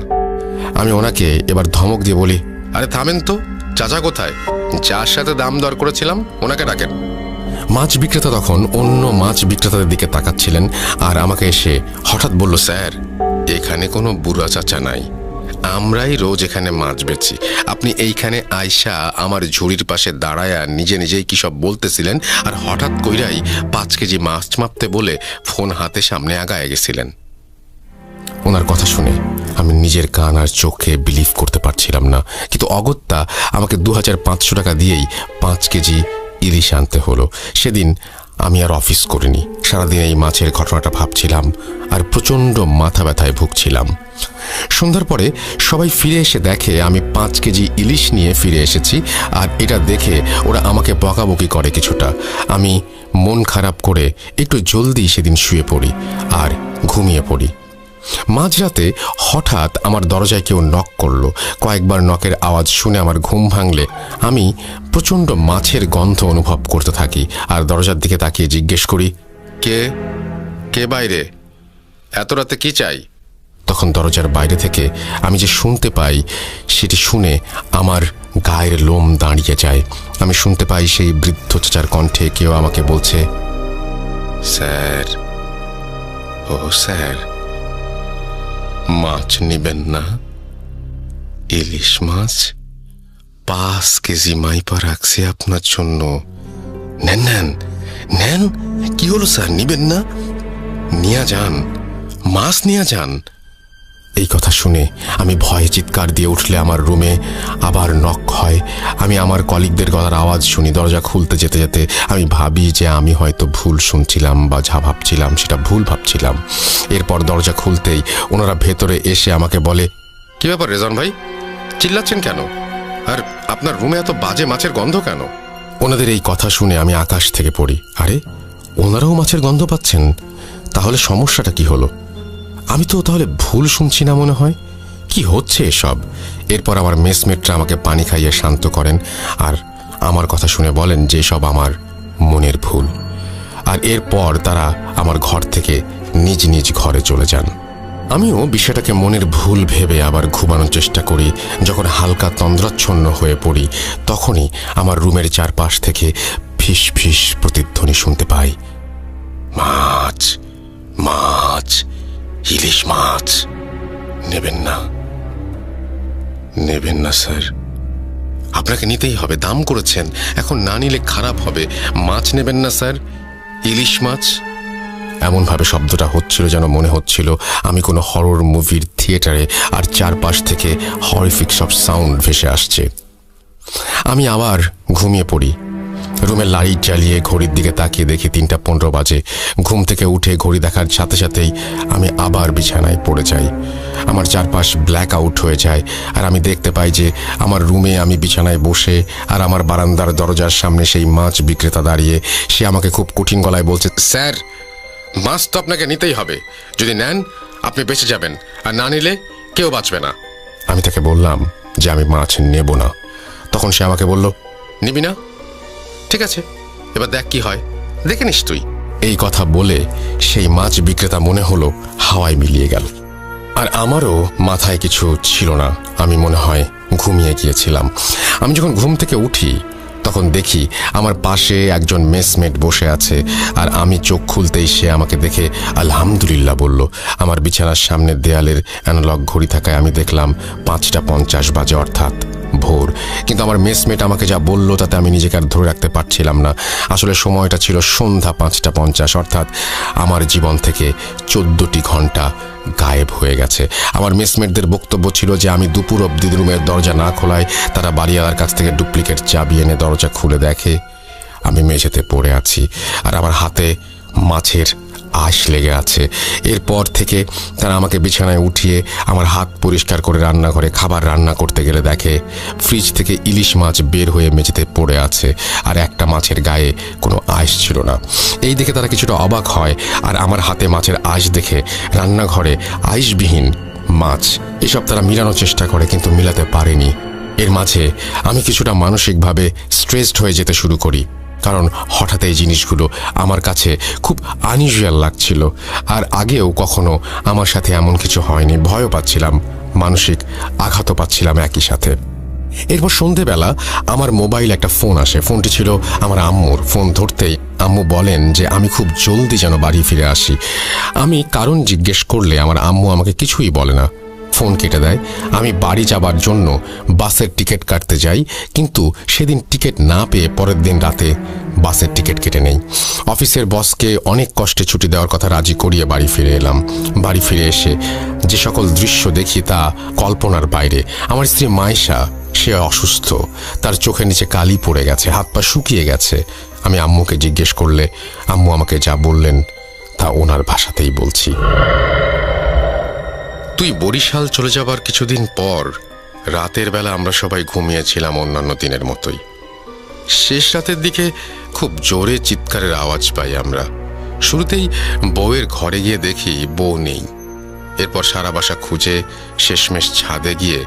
আমি ওনাকে এবার ধমক দিয়ে বলি, আরে থামেন তো, চাচা কোথায়? যার সাথে দাম দর করেছিলাম ওনাকে ডাকেন। মাছ বিক্রেতা তখন অন্য মাছ বিক্রেতাদের দিকে তাকাচ্ছিলেন আর আমাকে এসে হঠাৎ বলল, স্যার এখানে কোনো বুড়া চাচা নাই, আমরাই রোজ এখানে মাছ বেচি, আপনি এইখানে আয়সা আমার ঝুড়ির পাশে দাঁড়ায়া নিজে নিজেই কি সব বলতেছিলেন, আর হঠাৎ কইরাই 5 কেজি মাছ মাপতে বলে ফোন হাতে সামনে আগায় গেছিলেন। ওনার কথা শুনে আমি নিজের কান আর চোখে বিলিভ করতে পারছিলাম না, কিন্তু অগত্যা আমাকে 2500 টাকা দিয়েই 5 কেজি ইলিশ আনতে হলো। সেদিন আমি আর অফিস করিনি, সারাদিন এই মাছের ঘটনাটা ভাবছিলাম আর প্রচণ্ড মাথা ব্যথায় ভুগছিলাম। সন্ধ্যার পরে সবাই ফিরে এসে দেখে আমি 5 কেজি ইলিশ নিয়ে ফিরে এসেছি, আর এটা দেখে ওরা আমাকে বকাবকি করে কিছুটা। আমি মন খারাপ করে একটু জলদি সেদিন শুয়ে পড়ি আর ঘুমিয়ে পড়ি। মাঝরাতে হঠাৎ আমার দরজায় কেউ নক করলো। কয়েকবার নকের আওয়াজ শুনে আমার ঘুম ভাঙলে আমি প্রচণ্ড মাছের গন্ধ অনুভব করতে থাকি আর দরজার দিকে তাকিয়ে জিজ্ঞেস করি, কে কে বাইরে, এত রাতে কি চাই? তখন দরজার বাইরে থেকে আমি যে শুনতে পাই সেটি শুনে আমার গায়ের লোম দাঁড়িয়ে যায়। আমি শুনতে পাই সেই বৃদ্ধ চাচার কণ্ঠে কেউ আমাকে বলছে, স্যার, ও স্যার, মাছ নিবেন না? ইলিশ মাছ 5 কেজি মাইপা রাখছি আপনার জন্য, নেন নেন নেন। কি হলো স্যার, নিবেন না? নিয়া যান, মাছ নিয়া যান। এই কথা শুনে আমি ভয়ে চিৎকার দিয়ে উঠলে আমার রুমে আবার নক হয়। আমি আমার কলিগদের গলার আওয়াজ শুনি। দরজা খুলতে যেতে যেতে আমি ভাবি যে আমি হয়তো ভুল শুনছিলাম বা যা ভাবছিলাম সেটা ভুল ভাবছিলাম। এরপর দরজা খুলতেই ওনারা ভেতরে এসে আমাকে বলে, কি ব্যাপার রেজন ভাই, চিল্লাচ্ছেন কেন? আর আপনার রুমে এত বাজে মাছের গন্ধ কেন? ওনাদের এই কথা শুনে আমি আকাশ থেকে পড়ি। আরে, ওনারাও মাছের গন্ধ পাচ্ছেন? তাহলে সমস্যাটা কি হলো? আমি তো তাহলে ভুল শুনছি না মনে হয়। কি হচ্ছে এসব? এরপর আমার মেসমেটরা আমাকে পানি খাইয়ে শান্ত করেন আর আমার কথা শুনে বলেন যে সব আমার মনের ভুল। আর এরপর তারা আমার ঘর থেকে নিজ নিজ ঘরে চলে যান। আমিও বিষয়টাকে মনের ভুল ভেবে আবার ঘুমানোর চেষ্টা করি। যখন হালকা তন্দ্রাচ্ছন্ন হয়ে পড়ি তখনই আমার রুমের চারপাশ থেকে ফিস ফিস প্রতিধ্বনি শুনতে পাই, মাছ মাছ, ইলিশ মাছ নেবেন না? নেবেন না স্যার? আপনাকে নিতেই হবে, দাম করেছেন, এখন না নিলে খারাপ হবে। মাছ নেবেন না স্যার, ইলিশ মাছ। এমনভাবে শব্দটা হচ্ছিল যেন মনে হচ্ছিল আমি কোনো হরর মুভির থিয়েটারে, আর চারপাশ থেকে হরিফিক সব সাউন্ড ভেসে আসছে। আমি আবার ঘুমিয়ে পড়ি। রুমের লাইট জ্বালিয়ে ঘড়ির দিকে তাকিয়ে দেখি 3:15 বাজে। ঘুম থেকে উঠে ঘড়ি দেখার সাথে সাথেই আমি আবার বিছানায় পড়ে যাই। আমার চারপাশ ব্ল্যাক আউট হয়ে যায় আর আমি দেখতে পাই যে আমার রুমে আমি বিছানায় বসে, আর আমার বারান্দার দরজার সামনে সেই মাছ বিক্রেতা দাঁড়িয়ে। সে আমাকে খুব কঠিন গলায় বলছে, স্যার, মাছ তো আপনাকে নিতেই হবে। যদি নেন আপনি বেঁচে যাবেন, আর না নিলে কেউ বাঁচবে না। আমি তাকে বললাম যে আমি মাছ নেব না। তখন সে আমাকে বলল, নিবি না? ঠিক আছে, এবার দেখ কি হয়, দেখে নিস তুই। এই কথা বলে সেই মাছ বিক্রেতা মনে হলো হাওয়ায় মিলিয়ে গেল। আর আমারও মাথায় কিছু ছিল না, আমি মনে হয় ঘুমিয়ে গিয়েছিলাম। আমি যখন ঘুম থেকে উঠি তখন দেখি আমার পাশে একজন মেসমেট বসে আছে, আর আমি চোখ খুলতেই সে আমাকে দেখে আলহামদুলিল্লাহ বলল। আমার বিছানার সামনের দেয়ালের অ্যানালগ ঘড়ি থাকায় আমি দেখলাম 5:50 বাজে, অর্থাৎ ভোর। কিন্তু আমার মেসমেট আমাকে যা বলল তাতে আমি নিজেকে আর ধরে রাখতে পারছিলাম না। আসলে সময়টা ছিল সন্ধ্যা 5:50, অর্থাৎ আমার জীবন থেকে 14টি ঘন্টা গায়েব হয়ে গেছে। আমার মেসমেটদের বক্তব্য ছিল যে আমি দুপুর অবধি রুমের দরজা না খোলায় তারা বাড়িওয়ালার কাছ থেকে ডুপ্লিকেট চাবি এনে দরজা খুলে দেখে আমি মেঝেতে পড়ে আছি আর আমার হাতে মাছের আঁশ লেগে আছে। এরপর থেকে তারা আমাকে বিছানায় উঠিয়ে আমার হাত পরিষ্কার করে রান্নাঘরে খাবার রান্না করতে গেলে দেখে ফ্রিজ থেকে ইলিশ মাছ বের হয়ে মেঝেতে পড়ে আছে, আর একটা মাছের গায়ে কোনো আঁশ ছিল না। এই দেখে তারা কিছুটা অবাক হয়, আর আমার হাতে মাছের আঁশ দেখে রান্নাঘরে আঁশবিহীন মাছ, এসব তারা মিলানোর চেষ্টা করে কিন্তু মিলাতে পারেনি। এর মাঝে আমি কিছুটা মানসিকভাবে স্ট্রেসড হয়ে যেতে শুরু করি, কারণ হঠাৎ এই জিনিসগুলো আমার কাছে খুব আনইউজুয়াল লাগছিল। আর আগেও কখনো আমার সাথে এমন কিছু হয়নি। ভয়ও পাচ্ছিলাম, মানসিক আঘাতও পাচ্ছিলাম একই সাথে। এরপর সন্ধেবেলা আমার মোবাইল একটা ফোন আসে। ফোনটি ছিল আমার আম্মুর। ফোন ধরতেই আম্মু বলেন যে আমি খুব জলদি যেন বাড়ি ফিরে আসি। আমি কারণ জিজ্ঞেস করলে আমার আম্মু আমাকে কিছুই বলে না। ফোন কেটে দেয়। আমি বাড়ি যাবার জন্য বাসের টিকিট কাটতে যাই, কিন্তু সেদিন টিকিট না পেয়ে পরের দিন রাতে বাসের টিকিট কেটে নেই। অফিসের বসকে অনেক কষ্টে ছুটি দেওয়ার কথা রাজি করিয়ে বাড়ি ফিরে এলাম। বাড়ি ফিরে এসে যে সকল দৃশ্য দেখি তা কল্পনার বাইরে। আমার স্ত্রী মাইশা, সে অসুস্থ, তার চোখের নিচে কালি পড়ে গেছে, হাত পা শুকিয়ে গেছে। আমি আম্মুকে জিজ্ঞেস করলে আম্মু আমাকে যা বললেন তা ওনার ভাষাতেই বলছি। তুই বরিশাল চলে যাবার কিছুদিন পর রাতের বেলা আমরা সবাই ঘুমিয়েছিলাম অন্যান্য দিনের মতোই। শেষ রাতের দিকে খুব জোরে চিৎকারের আওয়াজ পাই আমরা। শুরুতেই বউয়ের ঘরে গিয়ে দেখি বউ নেই। এরপর সারা বাসা খুঁজে শেষমেশ ছাদে গিয়ে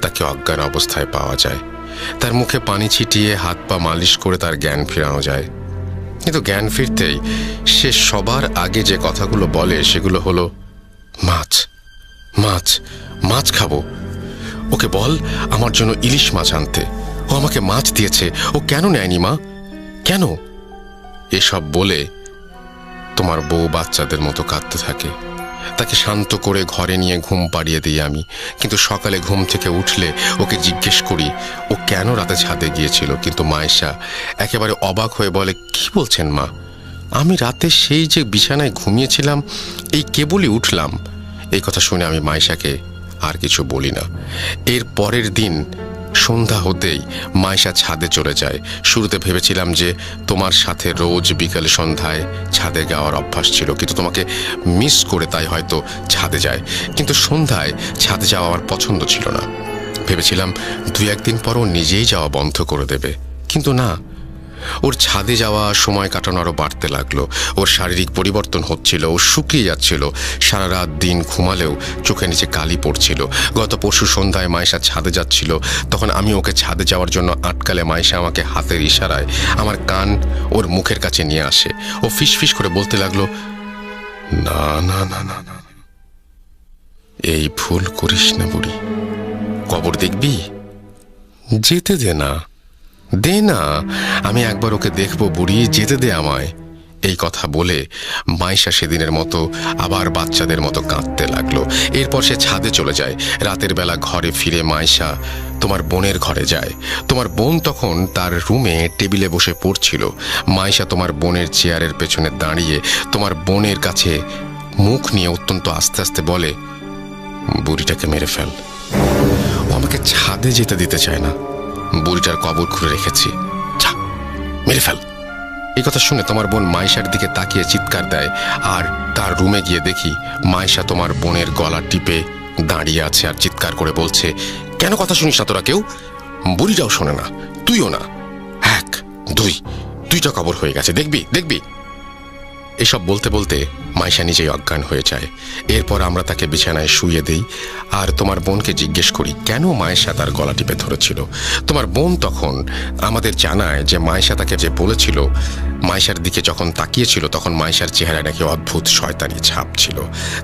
তাকে অজ্ঞান অবস্থায় পাওয়া যায়। তার মুখে পানি ছিটিয়ে হাত পা মালিশ করে তার জ্ঞান ফেরানো যায়। কিন্তু জ্ঞান ফিরতেই সে সবার আগে যে কথাগুলো বলে সেগুলো হলো, মাছ মাছ মাছ খাবো, ওকে বল আমার জন্য ইলিশ মাছ আনতে, ও আমাকে মাছ দিয়েছে, ও কেন নেয়নি মা, কেন? এসব বলে তোমার বউ বাচ্চাদের মতো কাঁদতে থাকে। তাকে শান্ত করে ঘরে নিয়ে ঘুম পাড়িয়ে দিই আমি। কিন্তু সকালে ঘুম থেকে উঠলে ওকে জিজ্ঞেস করি ও কেন রাতে ছাদে গিয়েছিল। কিন্তু মায়েশা একেবারে অবাক হয়ে বলে, কি বলছেন মা, আমি রাতে সেই যে বিছানায় ঘুমিয়েছিলাম, এই কেবলই উঠলাম। এই কথা শুনে আমি মায়েশাকে আর কিছু বলি না। এর পরের দিন সন্ধ্যা হতেই মায়েশা ছাদে চলে যায়। শুরুতে ভেবেছিলাম যে তোমার সাথে রোজ বিকালে সন্ধ্যায় ছাদে যাওয়ার অভ্যাস ছিল, কিন্তু তোমাকে মিস করে তাই হয়তো ছাদে যায়। কিন্তু সন্ধ্যায় ছাদে যাওয়া আমার পছন্দ ছিল না। ভেবেছিলাম 2-1 দিন পর ও নিজেই যাওয়া বন্ধ করে দেবে, কিন্তু না, ওর ছাদে যাওয়া সময় কাটানো আরো বাড়তে লাগলো। ওর শারীরিক পরিবর্তন হচ্ছিল, ও শুকিয়ে যাচ্ছিল, সারা রাত দিন ঘুমালেও চোখের নিচে কালি পড়ছিল। গত পরশু সন্ধ্যায় মায়েশা ছাদে যাচ্ছিল, তখন আমি ওকে ছাদে যাওয়ার জন্য আটকালে মায়েশা আমাকে হাতের ইশারায় আমার কান ওর মুখের কাছে নিয়ে আসে। ও ফিসফিস করে বলতে লাগলো, না না না না না, এই ভুল করিস না বুড়ি, কবর দেখবি, যেতে দে না, দে না, আমি একবার ওকে দেখবো বুড়ি, যেতে দে আমায়। এই কথা বলে মাইশা সেদিনের মতো আবার বাচ্চাদের মতো কাঁদতে লাগলো। এরপর সে ছাদে চলে যায়। রাতের বেলা ঘরে ফিরে মাইশা তোমার বোনের ঘরে যায়। তোমার বোন তখন তার রুমে টেবিলে বসে পড়ছিল। মাইশা তোমার বোনের চেয়ারের পেছনে দাঁড়িয়ে তোমার বোনের কাছে মুখ নিয়ে অত্যন্ত আস্তে আস্তে বলে, বুড়িটাকে মেরে ফেল, ও আমাকে ছাদে যেতে দিতে চায় না, বুড়িটার কবর খুঁড়ে রেখেছি, যা মেরে ফেল। এই কথা শুনে তোমার বোন মাইশার দিকে তাকিয়ে চিৎকার দেয়। আর তার রুমে গিয়ে দেখি মাইশা তোমার বোনের গলা টিপে দাঁড়িয়ে আছে আর চিৎকার করে বলছে, কেন কথা শুনিস না তোরা কেউ? বুড়িটাও শোনে না, তুইও না, 1, 2, 2টা কবর হয়ে গেছে, দেখবি দেখবি। এসব বলতে বলতে মাইশা নিজেই অজ্ঞান হয়ে যায়। এরপর আমরা তাকে বিছানায় শুইয়ে দেই আর তোমার বোনকে জিজ্ঞেস করি কেন মায়েশা তার গলা টিপে ধরেছিল। তোমার বোন তখন আমাদের জানায় যে মায়েশা তাকে যে বলেছিল, মায়েশার দিকে যখন তাকিয়েছিল তখন মায়েশার চেহারায় নাকি অদ্ভুত শয়তানি ছাপ ছিল,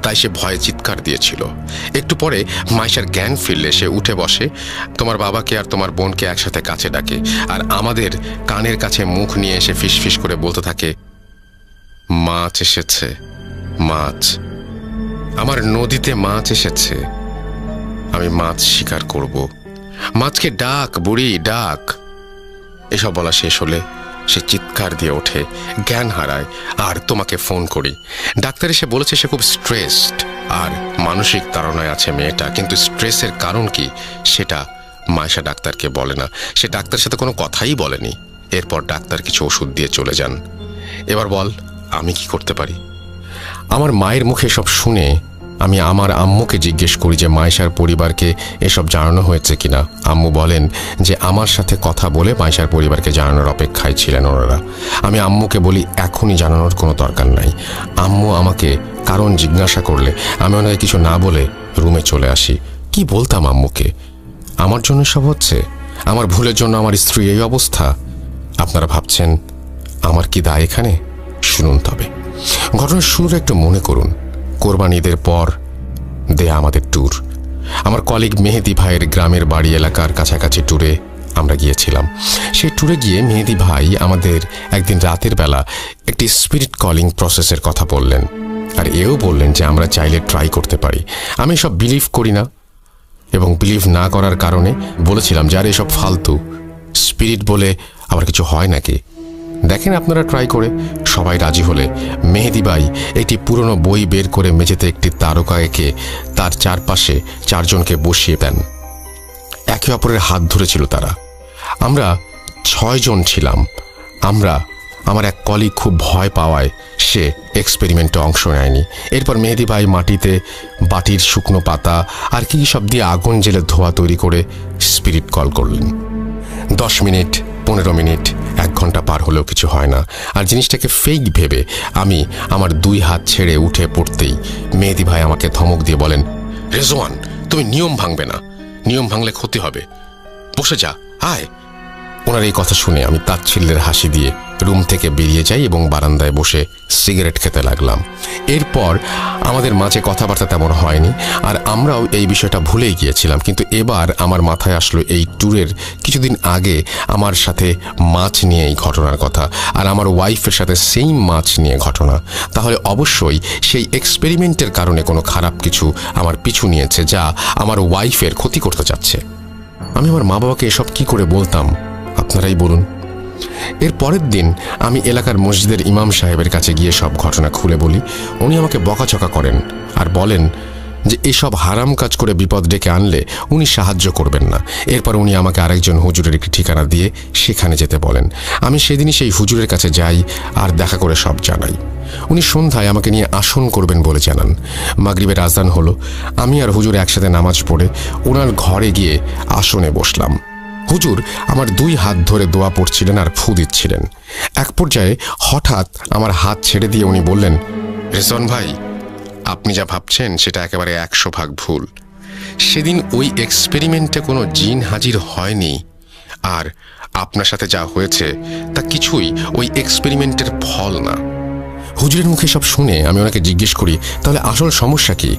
তাই সে ভয়ে চিৎকার দিয়েছিল। একটু পরে মায়েশার জ্ঞান ফিরলে সে উঠে বসে, তোমার বাবাকে আর তোমার বোনকে একসাথে কাছে ডাকে আর আমাদের কানের কাছে মুখ নিয়ে এসে ফিসফিস করে বলতে থাকে, মাছ এসেছে, মাছ, আমার নদীতে মাছ এসেছে, আমি মাছ শিকার করব, মাছকে ডাক বুড়ি ডাক। এসব বলা শেষ হলে সে চিৎকার দিয়ে ওঠে, জ্ঞান হারায় আর তোমাকে ফোন করি। ডাক্তার এসে বলেছে সে খুব স্ট্রেসড আর মানসিক তাড়নায় আছে মেয়েটা, কিন্তু স্ট্রেসের কারণ কি সেটা মায়েশা ডাক্তারকে বলে না। সে ডাক্তারের সাথে কোনো কথাই বলেনি। এরপর ডাক্তার কিছু ওষুধ দিয়ে চলে যান। এবার বল আমি কি করতে পারি? আমার মায়ের মুখে সব শুনে আমি আমার আম্মুকে জিজ্ঞেস করি যে মায়েশার পরিবারকে এসব জানানো হয়েছে কিনা। আম্মু বলেন যে আমার সাথে কথা বলে মায়েশার পরিবারকে জানানোর অপেক্ষায় ছিলেন ওনারা। আমি আম্মুকে বলি এখনই জানানোর কোনো দরকার নাই। আম্মু আমাকে কারণ জিজ্ঞাসা করলে আমি ওনাকে কিছু না বলে রুমে চলে আসি। কি বলতাম আম্মুকে? আমার জন্য সব হচ্ছে, আমার ভুলের জন্য আমার স্ত্রী এই অবস্থা। আপনারা ভাবছেন আমার কি দায় এখানে? শুনুন তবে ঘটনার শুরুটা একটু মনে করুন। কোরবানি ঈদের পর দেয়া আমাদের ট্যুর, আমার কলিগ মেহেদি ভাইয়ের গ্রামের বাড়ি এলাকার কাছাকাছি ট্যুরে আমরা গিয়েছিলাম। সেই ট্যুরে গিয়ে মেহেদি ভাই আমাদের একদিন রাতের বেলা একটি স্পিরিট কলিং প্রসেসের কথা বললেন আর এও বললেন যে আমরা চাইলে ট্রাই করতে পারি। আমি সব বিলিভ করি না, এবং বিলিভ না করার কারণে বলেছিলাম যে আর এসব ফালতু, স্পিরিট বলে আবার কিছু হয় নাকি, দেখেন আপনারা ট্রাই করে। সবাই রাজি হলে মেহেদি ভাই একটি পুরনো বই বের করে মেঝেতে একটি তারকা এঁকে তার চারপাশে 4 জনকে বসিয়ে দেন। একে অপরের হাত ধরেছিল তারা। আমরা 6 জন ছিলাম। আমার এক কলিগ খুব ভয় পাওয়ায় সে এক্সপেরিমেন্টে অংশ নেয়নি। এরপর মেহেদি ভাই মাটিতে বাটির শুকনো পাতা আর কি সব দিয়ে আগুন জেলে ধোঁয়া তৈরি করে স্পিরিট কল করলেন। 10 মিনিট, 15 মিনিট, 1 ঘন্টা পার হলেও কিছু হয় না। আর জিনিসটাকে ফেক ভেবে আমি আমার 2 হাত ছেড়ে উঠে পড়তেই মেহেদি ভাই আমাকে ধমক দিয়ে বলেন, রেজওয়ান, তুমি নিয়ম ভাঙবে না, নিয়ম ভাঙলে ক্ষতি হবে, বসে যা, আয়। ওনার এই কথা শুনে আমি তাচ্ছিল্যের হাসি দিয়ে রুম থেকে বেরিয়ে যাই এবং বারান্দায় বসে সিগারেট খেতে লাগলাম। এরপর আমাদের মাঝে কথাবার্তা তেমন হয়নি, আর আমরাও এই বিষয়টা ভুলেই গিয়েছিলাম। কিন্তু এবার আমার মাথায় আসলো এই ট্যুরের কিছুদিন আগে আমার সাথে মাছ নিয়ে এই ঘটনার কথা, আর আমার ওয়াইফের সাথে সেম মাছ নিয়ে ঘটনা। তাহলে অবশ্যই সেই এক্সপেরিমেন্টের কারণে কোনো খারাপ কিছু আমার পিছু নিয়েছে, যা আমার ওয়াইফের ক্ষতি করতে যাচ্ছে। আমি আমার মা বাবাকে এসব কি করে বলতাম, আপনারাই বলুন। এর পরের দিন আমি এলাকার মসজিদের ইমাম সাহেবের কাছে গিয়ে সব ঘটনা খুলে বলি। উনি আমাকে বকাঝকা করেন আর বলেন যে এসব হারাম কাজ করে বিপদ ডেকে আনলে উনি সাহায্য করবেন না। এরপর উনি আমাকে আরেকজন হুজুরের একটি ঠিকানা দিয়ে সেখানে যেতে বলেন। আমি সেদিনই সেই হুজুরের কাছে যাই আর দেখা করে সব জানাই। উনি সন্ধ্যায় আমাকে নিয়ে আসন করবেন বলে জানান। মাগরিবের আজান হলো। আমি আর হুজুর একসাথে নামাজ পড়ে ওনার ঘরে গিয়ে আসনে বসলাম। হুজুর আমার 2 হাত ধরে দোয়া পড়ছিলেন আর ফু দিচ্ছিলেন। এক পর্যায়ে হঠাৎ আমার হাত ছেড়ে দিয়ে উনি বললেন, রেজওয়ান ভাই, আপনি যা ভাবছেন সেটা একেবারে 100% ভুল। সেদিন ওই এক্সপেরিমেন্টে কোনো জিন হাজির হয়নি, আর আপনার সাথে যা হয়েছে তা কিছুই ওই এক্সপেরিমেন্টের ফল না। হুজুরের মুখে সব শুনে আমি ওনাকে জিজ্ঞেস করি, তাহলে আসল সমস্যা কি?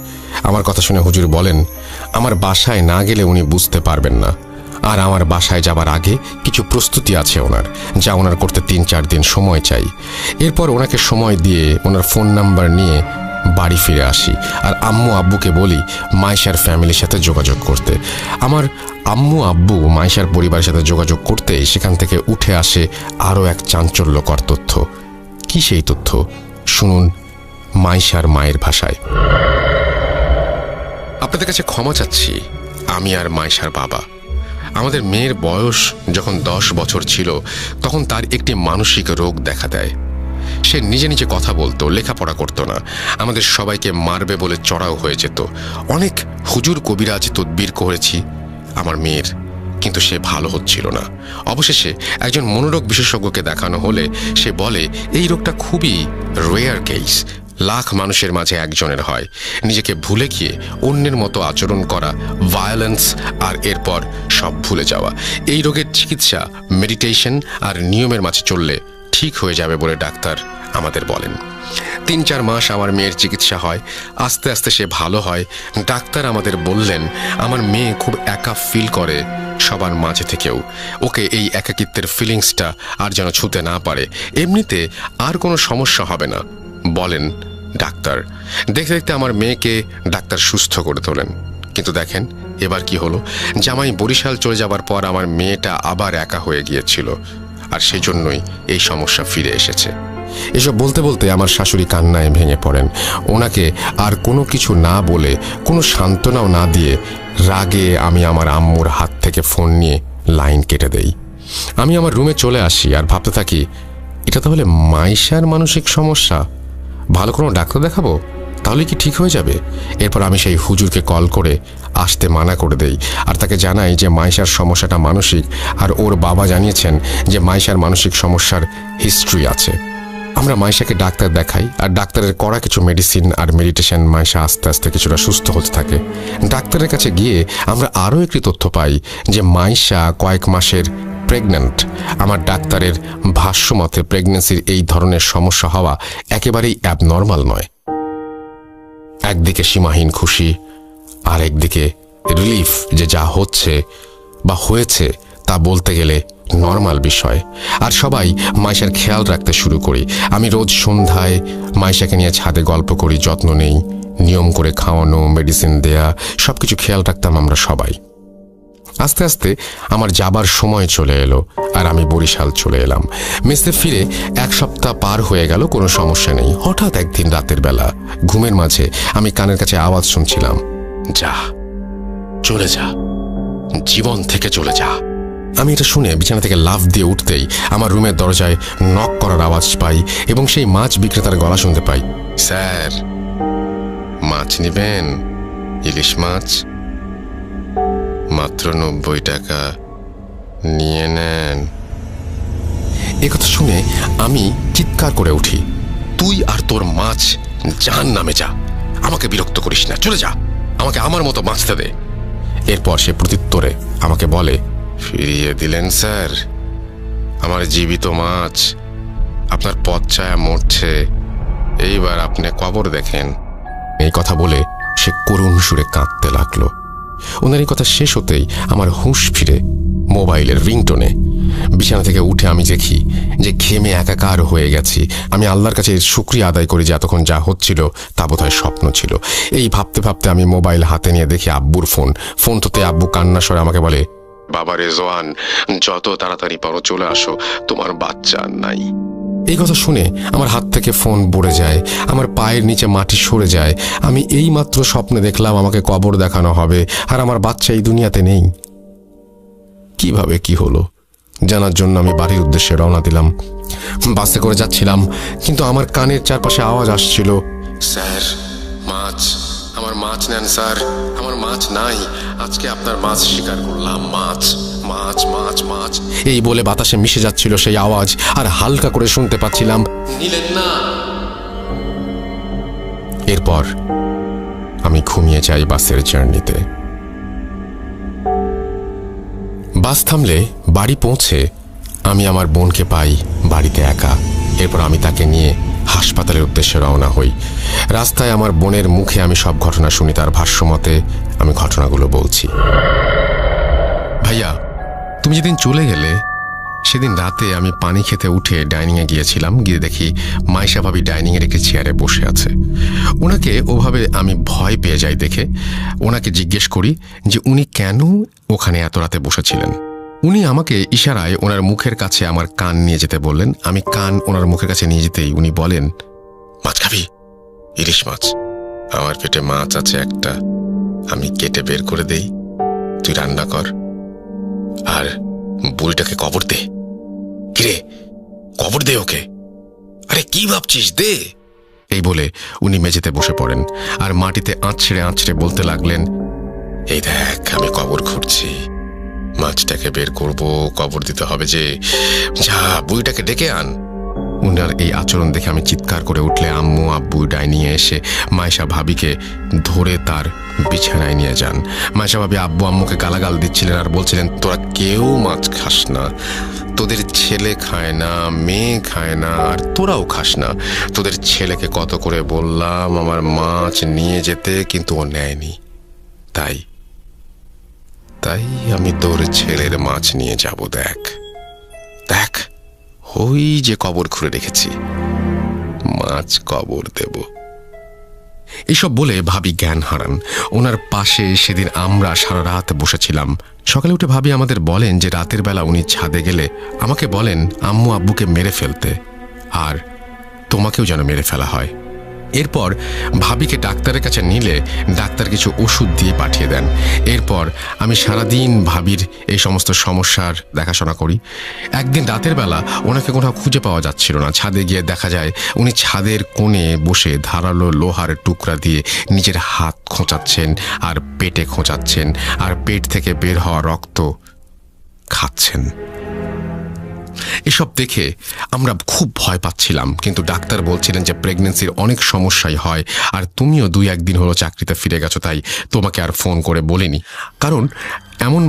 আমার কথা শুনে হুজুর বলেন, আমার বাসায় না গেলে উনি বুঝতে পারবেন না, আর আমার বাসায় যাবার আগে কিছু প্রস্তুতি আছে ওনার, যা ওনার করতে 3-4 দিন সময় চাই। এরপর ওনাকে সময় দিয়ে ওনার ফোন নাম্বার নিয়ে বাড়ি ফিরে আসি, আর আম্মু আব্বুকে বলি মাইশার ফ্যামিলির সাথে যোগাযোগ করতে। আমার আম্মু আব্বু মাইশার পরিবারের সাথে যোগাযোগ করতে সেখান থেকে উঠে আসে আরও এক চাঞ্চল্যকর তথ্য। কি সেই তথ্য? শুনুন মাইশার মায়ের ভাষায়। আপনাদের কাছে ক্ষমা চাচ্ছি, আমি আর মাইশার বাবা। আমাদের মেয়ের বয়স যখন 10 বছর ছিল তখন তার একটি মানসিক রোগ দেখা দেয়। সে নিজে নিজে কথা বলতো, লেখাপড়া করতো না, আমাদের সবাইকে মারবে বলে চড়াও হয়ে যেত। অনেক হুজুর কবিরাজ তদবির করেছি আমার মেয়ের, কিন্তু সে ভালো হচ্ছিল না। অবশেষে একজন মনোরোগ বিশেষজ্ঞকে দেখানো হলে সে বলে এই রোগটা খুবই রেয়ার কেস, লাখ মানুষের মাঝে একজনের হয়। নিজেকে ভুলে গিয়ে অন্যের মতো আচরণ করা, ভায়োলেন্স, আর এরপর সব ভুলে যাওয়া। এই রোগের চিকিৎসা মেডিটেশন আর নিয়মের মাঝে চললে ঠিক হয়ে যাবে বলে ডাক্তার আমাদের বলেন। 3-4 মাস আমার মেয়ের চিকিৎসা হয়, আস্তে আস্তে সে ভালো হয়। ডাক্তার আমাদের বললেন আমার মেয়ে খুব একা ফিল করে সবার মাঝে থেকেও। ওকে এই একাকিত্বের ফিলিংসটা আর যেন ছুঁতে না পারে। এমনিতে আর কোনো সমস্যা হবে না বলেন ডাক্তার। দেখতে দেখতে আমার মেয়েকে ডাক্তার সুস্থ করে তোলেন। কিন্তু দেখেন এবার কি হলো, জামাই বরিশাল চলে যাবার পর আমার মেয়েটা আবার একা হয়ে গিয়েছিল, আর সেই জন্যই এই সমস্যা ফিরে এসেছে। এসব বলতে বলতে আমার শাশুড়ি কান্নায় ভেঙে পড়েন। ওনাকে আর কোনো কিছু না বলে, কোনো সান্ত্বনাও না দিয়ে রাগে আমি আমার আম্মুর হাত থেকে ফোন নিয়ে লাইন কেটে দেই। আমি আমার রুমে চলে আসি আর ভাবতে থাকি, এটা তাহলে মাইশার মানসিক সমস্যা, ভালো কোনো ডাক্তার দেখাবো, তাহলে কি ঠিক হয়ে যাবে? এরপর আমি সেই হুজুরকে কল করে আসতে মানা করে দেই, আর তাকে জানাই যে মাইশার সমস্যাটা মানসিক, আর ওর বাবা জানিয়েছেন যে মাইশার মানসিক সমস্যার হিস্ট্রি আছে। আমরা মাইশাকে ডাক্তার দেখাই, আর ডাক্তারের করা কিছু মেডিসিন আর মেডিটেশন মাইশা আস্তে আস্তে কিছুটা সুস্থ হতে থাকে। ডাক্তারের কাছে গিয়ে আমরা আরও একটি তথ্য পাই যে মাইশা কয়েক মাসের প্রেগন্যান্ট। আমার ডাক্তারের ভাষ্যমতে প্রেগন্যান্সির এই ধরনের সমস্যা হওয়া একেবারেই অ্যাবনর্মাল নয়। একদিকে সীমাহীন খুশি, আর একদিকে রিলিফ যে যা হচ্ছে বা হয়েছে তা বলতে গেলে নর্মাল বিষয়। আর সবাই মাইশার খেয়াল রাখতে শুরু করি। আমি রোজ সন্ধ্যায় মাইশাকে নিয়ে ছাদে গল্প করি, যত্ন নেই। নিয়ম করে খাওয়ানো, মেডিসিন দেয়া, সবকিছু খেয়াল রাখতাম আমরা সবাই। আস্তে আস্তে আমার যাবার সময় চলে এলো আর আমি বরিশাল চলে এলাম। মেসে ফিরে 1 সপ্তাহ পার হয়ে গেল, কোনো সমস্যা নেই। হঠাৎ একদিন রাতের বেলা ঘুমের মাঝে আমি কানের কাছে আওয়াজ শুনছিলাম, যা, চলে যা, জীবন থেকে চলে যা। আমি এটা শুনে বিছানা থেকে লাফ দিয়ে উঠতেই আমার রুমের দরজায় নক করার আওয়াজ পাই এবং সেই মাছ বিক্রেতার গলা শুনতে পাই, স্যার, মাছ নেবেন? ইলিশ মাছ মাত্র 90 টাকা, নিয়ে নেন। একথা শুনে আমি চিৎকার করে উঠি, তুই আর তোর মাছ জাহান্নামে যা, আমাকে বিরক্ত করিস না, চলে যা, আমাকে আমার মতো বাঁচতে দে। এরপর সে প্রত্যুত্তরে আমাকে বলে, ফিরিয়ে দিলেন স্যার, আমার জীবিত মাছ আপনার পথছায়া মরছে, এইবার আপনি কবর দেখেন। এই কথা বলে সে করুণ সুরে কাঁদতে লাগলো। ওনার এই কথা শেষ হতেই আমার হুঁশ ফিরে মোবাইলের রিংটোনে। বিছানা থেকে উঠে আমি দেখি যে ঘেমে একাকার হয়ে গেছি। আমি আল্লাহর কাছে শুকরিয়া আদায় করি যে এতক্ষণ যা হচ্ছিল তা বোধহয় স্বপ্ন ছিল। এই ভাবতে ভাবতে আমি মোবাইল হাতে নিয়ে দেখি আব্বুর ফোন তোতে আব্বু কান্না স্বরে আমাকে বলে, বাবা রেজওয়ান, যত তাড়াতাড়ি পারো চলে আসো, তোমার বাচ্চা নাই। এই কথা শুনে আমার হাত থেকে ফোন পড়ে যায়, আমার পায়ের নিচে মাটি সরে যায়। আমি এই মাত্র স্বপ্নে দেখলাম আমাকে কবর দেখানো হবে আর আমার বাচ্চা এই দুনিয়াতে নেই। কিভাবে কি হলো জানার জন্য আমি বাড়ির উদ্দেশ্যে রওনা দিলাম। বাসে করে যাচ্ছিলাম, কিন্তু আমার কানের চারপাশে আওয়াজ আসছিল, স্যার, মাছ, আমার মাছ নেন স্যার, আমার মাছ নাই, আজকে আপনার মাছ শিকার করলাম, মাছ, মাছ, মাছ, মাছ। এই বলে বাতাসে মিশে যাচ্ছিল সেই আওয়াজ, আর হালকা করে শুনতে পাচ্ছিলাম, নিলেন না। এরপর আমি ঘুমিয়ে যাই বাসের জার্নিতে। বাস থামলে বাড়ি পৌঁছে আমি আমার বোনকে পাই বাড়িতে একা। এরপর আমি তাকে নিয়ে হাসপাতালের উদ্দেশ্যে রওনা হই। রাস্তায় আমার বোনের মুখে আমি সব ঘটনা শুনি। তার ভাষ্যমতে আমি ঘটনাগুলো বলছি। ভাইয়া, তুমি যেদিন চলে গেলে সেদিন রাতে আমি পানি খেতে উঠে ডাইনিংয়ে গিয়েছিলাম। গিয়ে দেখি মাইশা ভাবি ডাইনিংয়ের একটি চেয়ারে বসে আছে। ওনাকে ওভাবে আমি ভয় পেয়ে যাই দেখে ওনাকে জিজ্ঞেস করি যে উনি কেন ওখানে এত রাতে বসেছিলেন। উনি আমাকে ইশারায় ওনার মুখের কাছে আমার কান নিয়ে যেতে বললেন। আমি কান ওনার মুখের কাছে নিয়ে যেতেই উনি বলেন, মাছ খাবি? ইলিশ মাছ। আমার পেটে মাছ আছে একটা, আমি কেটে বের করে দেই, তুই রান্না কর, আর বুড়িটাকে কবর দে। কিরে, কবর দে ওকে? আরে কি ভাবছিস, দে। এই বলে উনি মেঝেতে বসে পড়েন আর মাটিতে আঁচড়ে আঁচড়ে বলতে লাগলেন, এই দেখ, আমি কবর খুঁড়ছি, মাছটাকে বের করব, কবর দিতে হবে যে, যা বুড়িটাকে ডেকে আন। উনার এই আচরণ দেখে আমি চিৎকার করে উঠলে আম্মু আব্বু ডাইনিংয়ে এসে মাইশা ভাবিকে ধরে তার বিছানায় নিয়ে যান। মাইশা ভাবি আব্বু আম্মুকে গালাগাল দিচ্ছিলেন আর বলছিলেন, তোরা কেউ মাছ খাস না, তোদের ছেলে খায় না, মেয়ে খায় না, আর তোরাও খাস না। তোদের ছেলেকে কত করে বললাম আমার মাছ নিয়ে যেতে, কিন্তু ও নেয়নি। তাই আমি তোর ছেলের মাছ নিয়ে যাব। দেখ দেখ, ওই যে কবর খুঁড়ে রেখেছি, মাছ কবর দেব। এসব বলে ভাবি জ্ঞান হারান। ওনার পাশে সেদিন আমরা সারা রাত বসেছিলাম। সকালে উঠে ভাবি আমাদের বলেন যে রাতের বেলা উনি ছাদে গেলে আমাকে বলেন আম্মু আব্বুকে মেরে ফেলতে, আর তোমাকেও যেন মেরে ফেলা হয়। এরপর ভাবিকে ডাক্তারের কাছে নিলে ডাক্তার কিছু ওষুধ দিয়ে পাঠিয়ে দেন। এরপর আমি সারাদিন ভাবির এই সমস্ত সমস্যার দেখাশোনা করি। একদিন রাতের বেলা ওনাকে কোথাও খুঁজে পাওয়া যাচ্ছিল না। ছাদে গিয়ে দেখা যায় উনি ছাদের কোণে বসে ধারালো লোহার টুকরা দিয়ে নিজের হাত খোঁচাচ্ছেন আর পেটে খোঁচাচ্ছেন, আর পেট থেকে বের হওয়া রক্ত খাচ্ছেন। এসব দেখে আমরা খুব ভয় পাচ্ছিলাম, কিন্তু ডাক্তার বলছিলেন যে প্রেগনেন্সির অনেক সমস্যাই হয়, আর তুমিও 2-1 দিন হলো চাকরিতে ফিরে গেছো, তাই তোমাকে আর ফোন করে বলিনি। কারণ এমন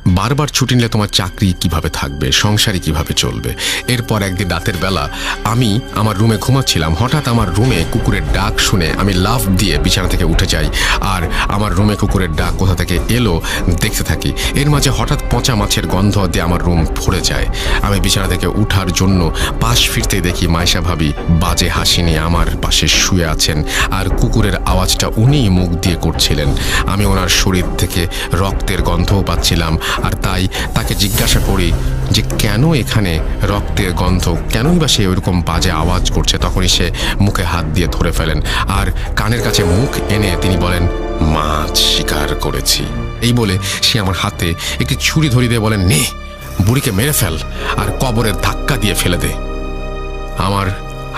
বারবার ছুটি নিলে তোমার চাকরি কিভাবে থাকবে, সংসারই কিভাবে চলবে। এরপর একদিন রাতের বেলা আমি আমার রুমে ঘুমাচ্ছিলাম। হঠাৎ আমার রুমে কুকুরের ডাক শুনে আমি লাফ দিয়ে বিছানা থেকে উঠে যাই, আর আমার রুমে কুকুরের ডাক কোথা থেকে এলো দেখতে থাকি। এর মাঝে হঠাৎ পচা মাছের গন্ধ দিয়ে আমার রুম ভরে যায়। আমি বিছানা থেকে উঠার জন্য পাশ ফিরতেই দেখি মাইশা ভাবি বাজে হাসি নিয়ে আমার পাশে শুয়ে আছেন, আর কুকুরের আওয়াজটা উনিই মুখ দিয়ে করছিলেন। আমি ওনার শরীর থেকে রক্তের গন্ধও পাচ্ছিলাম, আর তাই তাকে জিজ্ঞাসা করি যে কেন এখানে রক্তের গন্ধ, কেনই বা সে ওইরকম বাজে আওয়াজ করছে। তখনই সে মুখে হাত দিয়ে ধরে ফেলেন, আর কানের কাছে মুখ এনে তিনি বলেন, মাছ শিকার করেছি। এই বলে সে আমার হাতে একটি ছুরি ধরিয়ে দিয়ে বলেন, নে বুড়িকে মেরে ফেল আর কবরের ধাক্কা দিয়ে ফেলে দে। আমার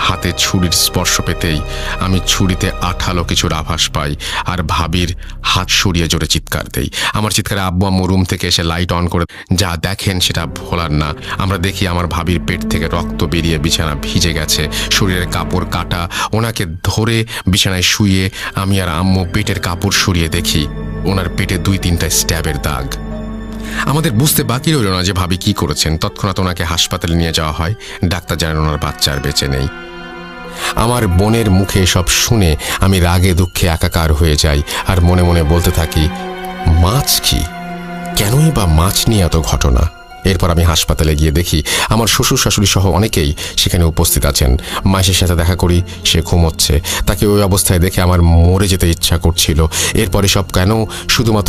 হাতে ছুরির স্পর্শ পেতেই আমি ছুরিতে আঠালো কিছুর আভাস পাই, আর ভাবির হাত সরিয়ে জোরে চিৎকার দেই। আমার চিৎকারে আব্বু আম্মু রুম থেকে এসে লাইট অন করে যা দেখেন সেটা ভোলার না। আমরা দেখি আমার ভাবির পেট থেকে রক্ত বেরিয়ে বিছানা ভিজে গেছে, শরীরের কাপড় কাটা। ওনাকে ধরে বিছানায় শুয়ে আমি আর আম্মু পেটের কাপড় সরিয়ে দেখি ওনার পেটে 2-3টা স্ট্যাবের দাগ। আমাদের বুঝতে বাকি রইল না যে ভাবি কি করেছেন। তৎক্ষণাৎ ওনাকে হাসপাতালে নিয়ে যাওয়া হয়। ডাক্তার জানান ওনার বাচ্চা আর বেঁচে নেই। আমার বোনের মুখে সব শুনে আমি রাগে দুঃখে একাকার হয়ে যাই, আর মনে মনে বলতে থাকি, মাছ কি, কেনই বা মাছ নিয়ে এত ঘটনা। এরপর আমি হাসপাতালে গিয়ে দেখি আমার শ্বশুর শাশুড়ি সহ অনেকেই সেখানে উপস্থিত আছেন। মাসের সাথে দেখা করি, সে ঘুমোচ্ছে। তাকে ওই অবস্থায় দেখে আমার মরে যেতে ইচ্ছা করছিল। এরপরে সব কেন শুধুমাত্র